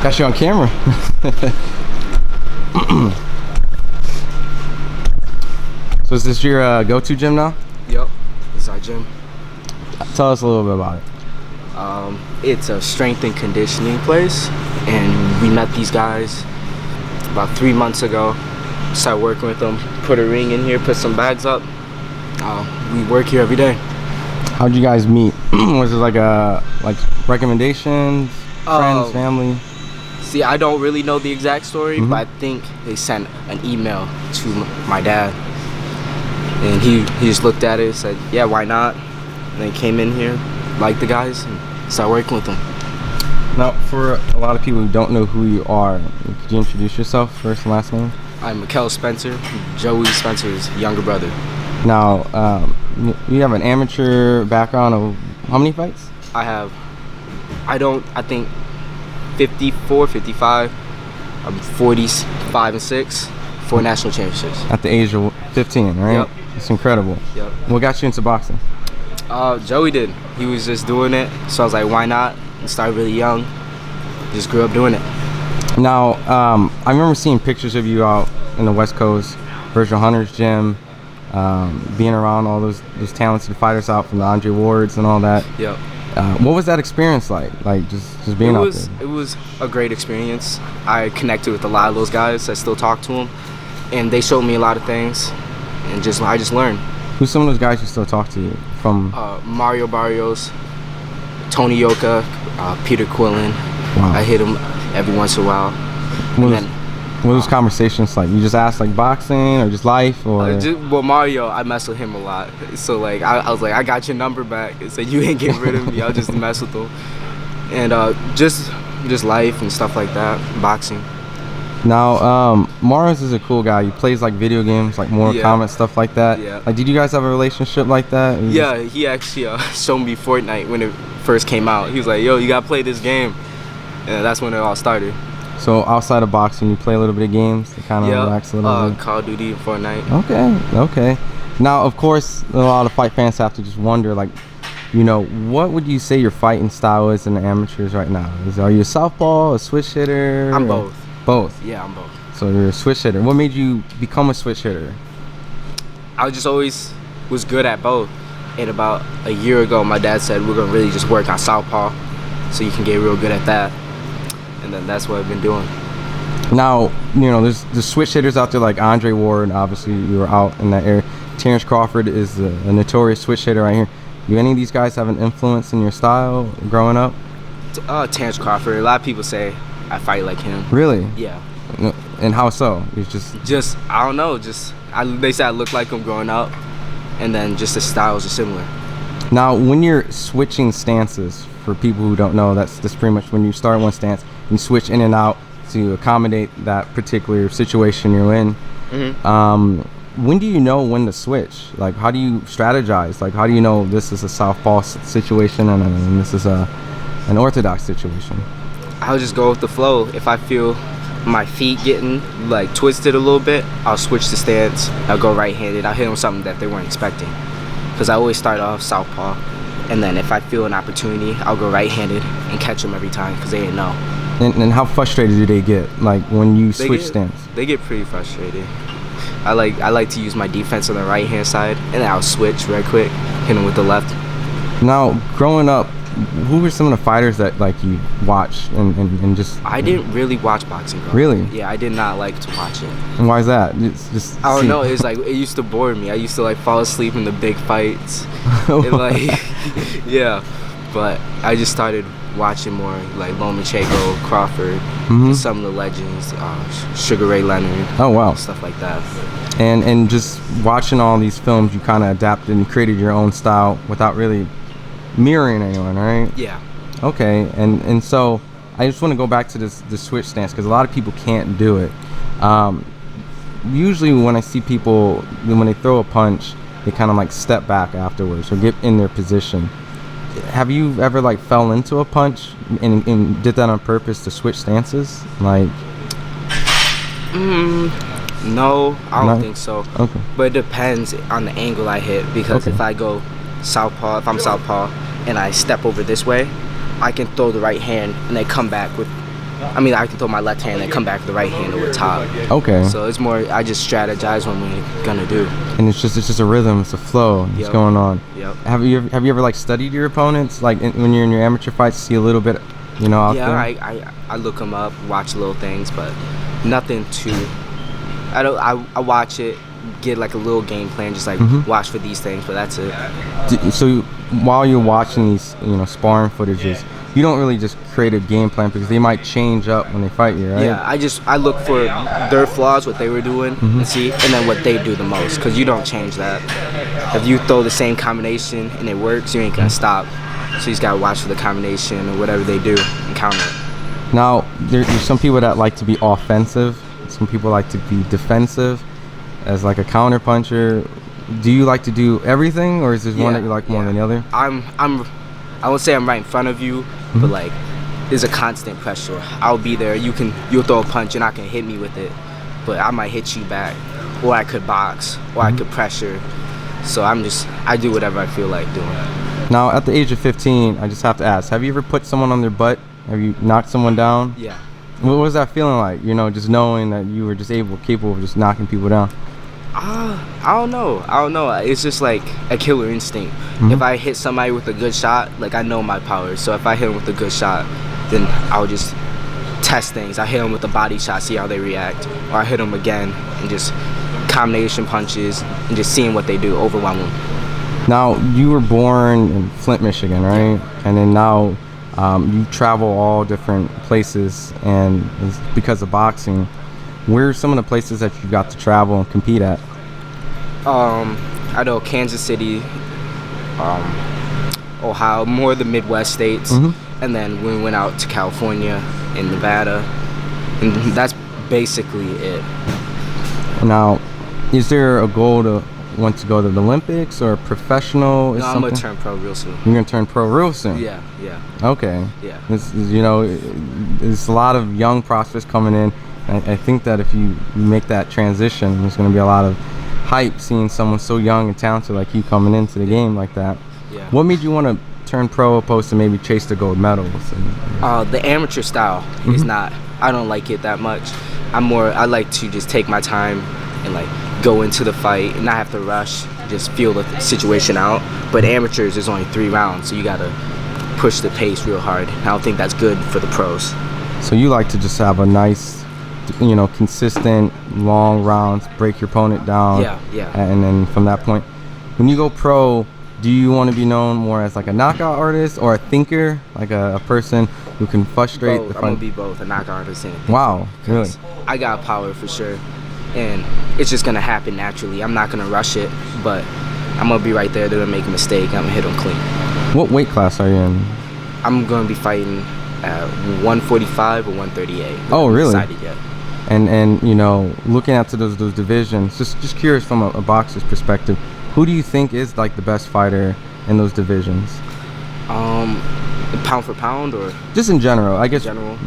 Got you on camera. So is this your go-to gym now? Yep, it's our gym. Tell us a little bit about it. It's a strength and conditioning place, and we met these guys about 3 months ago. Started working with them, put a ring in here, put some bags up. We work here every day. How'd you guys meet? Was it like recommendations, friends, family? See, I don't really know the exact story, but I think they sent an email to my dad, and he just looked at it and said, yeah, why not? And then came in here, liked the guys, and started working with them. Now, for a lot of people who don't know who you are, could you introduce yourself, first and last name? I'm Mickel Spencer, Joey Spencer's younger brother. Now, you have an amateur background of how many fights? I think 54, 55, 45 and 6, 4 national championships. At the age of 15, right? Yep. It's incredible. Yep. What got you into boxing? Joey did. He was just doing it, so I was like, why not? And started really young. Just grew up doing it. Now, I remember seeing pictures of you out in the West Coast, Virgil Hunter's gym, being around all those talented fighters out from the Andre Wards and all that. Yep. What was that experience like? Like just being out there? It was a great experience. I connected with a lot of those guys. I still talk to them, and they showed me a lot of things, and I just learned. Who's some of those guys you still talk to from? Mario Barrios, Tony Yoka, Peter Quillen. Wow. I hit him every once in a while. What was conversations like? You just asked like boxing or just life or? Well, Mario, I mess with him a lot. So like I was like, I got your number back. So you ain't getting rid of me. I'll just mess with him. And just life and stuff like that. Boxing. Now, Mars is a cool guy. He plays like video games, like Mortal Kombat, stuff like that. Yeah. Like, did you guys have a relationship like that? Yeah, he actually showed me Fortnite when it first came out. He was like, yo, you gotta play this game. And that's when it all started. So outside of boxing, you play a little bit of games to kind of relax a little bit? Call of Duty and Fortnite. Okay. Now, of course, a lot of fight fans have to just wonder, like, you know, what would you say your fighting style is in the amateurs right now? Are you a southpaw, a switch hitter? I'm both. Both? Yeah, I'm both. So you're a switch hitter. What made you become a switch hitter? I just always was good at both. And about a year ago, my dad said, we're going to really just work on southpaw so you can get real good at that. And then that's what I've been doing. Now, you know, there's the switch hitters out there like Andre Ward. Obviously, you were out in that area. Terrence Crawford is a notorious switch hitter right here. Do any of these guys have an influence in your style growing up? Terrence Crawford. A lot of people say I fight like him. Really? Yeah. And how so? It's just I don't know. They say I look like him growing up, and then just the styles are similar. Now, when you're switching stances, for people who don't know, that's pretty much when you start one stance and switch in and out to accommodate that particular situation you're in. When do you know when to switch? Like, how do you strategize? Like, how do you know this is a southpaw situation and this is an orthodox situation? I'll just go with the flow. If I feel my feet getting like twisted a little bit, I'll switch the stance. I'll go right-handed. I'll hit them something that they weren't expecting. Because I always start off southpaw, and then if I feel an opportunity, I'll go right-handed and catch them every time because they didn't know. And how frustrated do they get, like when you switch stance? They get pretty frustrated. I like to use my defense on the right-hand side, and then I'll switch right quick, hit them with the left. Now, growing up, who were some of the fighters that like you watched and just? I didn't really watch boxing growing up. Really? Yeah, I did not like to watch it. And why is that? It's just I don't know. It's like it used to bore me. I used to like fall asleep in the big fights. And, like, yeah, but I just started watching more like Lomachenko, Crawford, some of the legends, Sugar Ray Leonard. Oh wow. Stuff like that. And just watching all these films, you kind of adapted and created your own style without really mirroring anyone, right? Yeah. Okay, and so I just want to go back to the switch stance because a lot of people can't do it. Usually when I see people, when they throw a punch, they kind of like step back afterwards or get in their position. Have you ever like fell into a punch and did that on purpose to switch stances? Like, no, I don't think so. Okay. But it depends on the angle I hit because if I go southpaw, if I'm southpaw and I step over this way, I can throw the right hand and they come back with I mean, I can throw my left hand and come back with the right hand over top. Okay. So it's more, I just strategize what we're gonna do. And it's just a rhythm, it's a flow that's going on. Yep. Have you ever like studied your opponents, like when you're in your amateur fights, see a little bit, out there? Yeah, I look them up, watch little things, but nothing too. I watch it, get like a little game plan, just like watch for these things, but that's it. So while you're watching these, sparring footages, you don't really just create a game plan because they might change up when they fight you, right? Yeah, I look for their flaws, what they were doing, and see, and then what they do the most, because you don't change that. If you throw the same combination and it works, you ain't gonna stop. So you just gotta watch for the combination or whatever they do and counter it. Now, there's some people that like to be offensive. Some people like to be defensive as like a counter puncher. Do you like to do everything, or is there one that you like more than the other? I won't say I'm right in front of you, but like there's a constant pressure. I'll be there. You'll throw a punch, you're not gonna hit me with it, but I might hit you back, or I could box, or I could pressure. So I do whatever I feel like doing. Now, at the age of 15, I just have to ask: have you ever put someone on their butt? Have you knocked someone down? Yeah. What was that feeling like? Just knowing that you were just capable of just knocking people down. I don't know. It's just like a killer instinct. If I hit somebody with a good shot, like I know my power. So if I hit them with a good shot, then I'll just test things. I hit them with a body shot, see how they react, or I hit them again and just combination punches and just seeing what they do, overwhelm them. Now, you were born in Flint, Michigan, right? Yeah. And then now you travel all different places, and it's because of boxing. Where are some of the places that you got to travel and compete at? I know Kansas City, Ohio, more of the Midwest states, and then we went out to California and Nevada, and that's basically it. Now, is there a goal to want to go to the Olympics or professional? No, I'm gonna turn pro real soon. You're gonna turn pro real soon? Yeah. Okay. Yeah. There's a lot of young prospects coming in. I think that if you make that transition, there's going to be a lot of hype seeing someone so young and talented like you coming into the game like that. Yeah. What made you want to turn pro opposed to maybe chase the gold medals? The amateur style is not, I don't like it that much. I like to just take my time and like go into the fight and not have to rush, just feel the situation out. But amateurs, there's only 3 rounds, so you got to push the pace real hard. I don't think that's good for the pros. So you like to just have a nice, consistent long rounds, break your opponent down. Yeah. And then from that point, when you go pro, do you want to be known more as like a knockout artist or a thinker, like a person who can frustrate both. the I'm fight? gonna be both, a knockout artist and a thinker. Wow, really? I got power for sure, and it's just gonna happen naturally. I'm not gonna rush it, but I'm gonna be right there. They're gonna make a mistake. I'm gonna hit them clean. What weight class are you in? I'm gonna be fighting at 145 or 138. Oh, really? Decided yet. And looking at those divisions, just curious from a boxer's perspective, who do you think is like the best fighter in those divisions? Pound for pound, or just in general, I guess. General.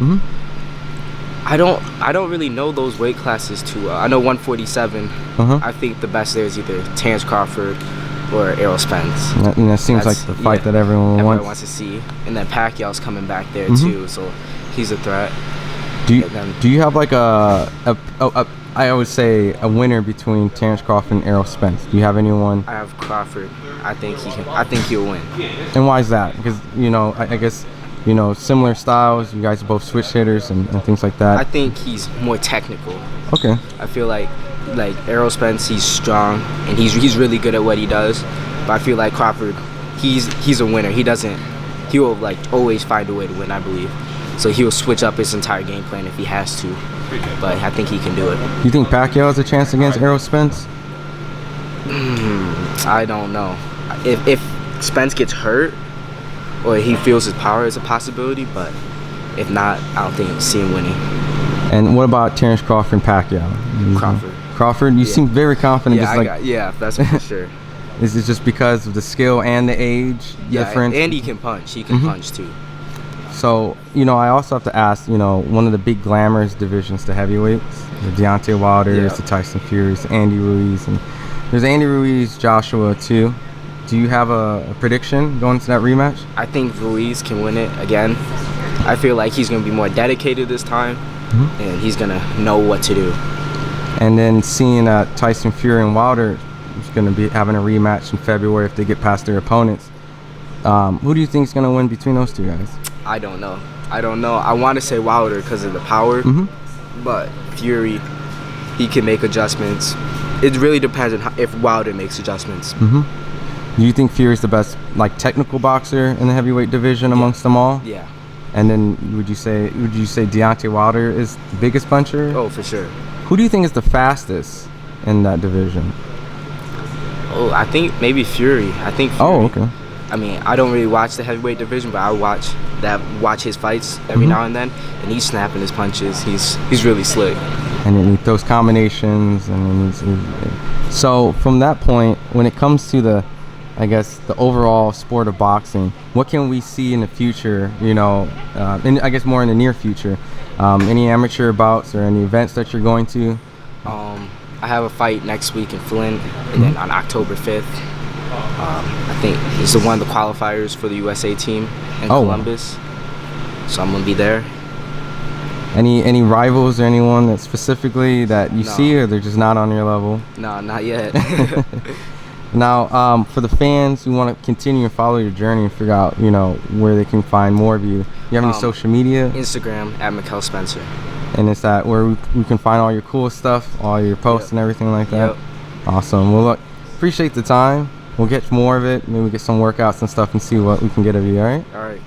I don't really know those weight classes too well. I know 147. I think the best there is either Terrence Crawford or Errol Spence. And that seems like the fight that everyone wants to see. And then Pacquiao's coming back there too, so he's a threat. Do you have like I always say a winner between Terrence Crawford and Errol Spence? Do you have anyone? I have Crawford. I think he'll win. And why is that? Because I guess similar styles. You guys are both switch hitters and things like that. I think he's more technical. Okay. I feel like Errol Spence, he's strong and he's really good at what he does. But I feel like Crawford, he's a winner. He will like always find a way to win, I believe. So he'll switch up his entire game plan if he has to. But I think he can do it. You think Pacquiao has a chance against Errol Spence? I don't know. If Spence gets hurt or he feels his power is a possibility, but if not, I don't think see him winning. And what about Terrence Crawford and Pacquiao? Crawford, you seem very confident. That's for sure. Is it just because of the skill and the age difference? And he can punch. He can punch too. So, I also have to ask, one of the big glamorous divisions, the heavyweights, the Deontay Wilders, the Tyson Furies, Andy Ruiz, and there's Andy Ruiz, Joshua too. Do you have a prediction going into that rematch? I think Ruiz can win it again. I feel like he's gonna be more dedicated this time, and he's gonna know what to do. And then seeing Tyson Fury and Wilder is going to be having a rematch in February if they get past their opponents. Who do you think is going to win between those two guys? I don't know. I want to say Wilder because of the power, but Fury, he can make adjustments. It really depends on if Wilder makes adjustments. Do you think Fury's the best technical boxer in the heavyweight division amongst them all? Yeah. And then would you say Deontay Wilder is the biggest puncher? Oh, for sure. Who do you think is the fastest in that division? Oh, I think maybe Fury. I think Fury. Oh, okay. I mean, I don't really watch the heavyweight division, but I watch his fights every now and then, and he's snapping his punches. He's really slick. And then he throws combinations, and so from that point, when it comes to the overall sport of boxing, what can we see in the future? And I guess more in the near future. Any amateur bouts or any events that you're going to? I have a fight next week in Flint, and then on October 5th, I think it's one of the qualifiers for the USA team in Columbus. So I'm gonna be there. Any rivals or anyone that specifically that you see, or they're just not on your level? No, not yet. Now, for the fans who want to continue and follow your journey and figure out, where they can find more of you, you have any social media? Instagram at Mickel Spencer. And is that where we can find all your cool stuff, all your posts and everything like that? Awesome. Well, look, appreciate the time. We'll get more of it. Maybe get some workouts and stuff and see what we can get of you, all right? All right.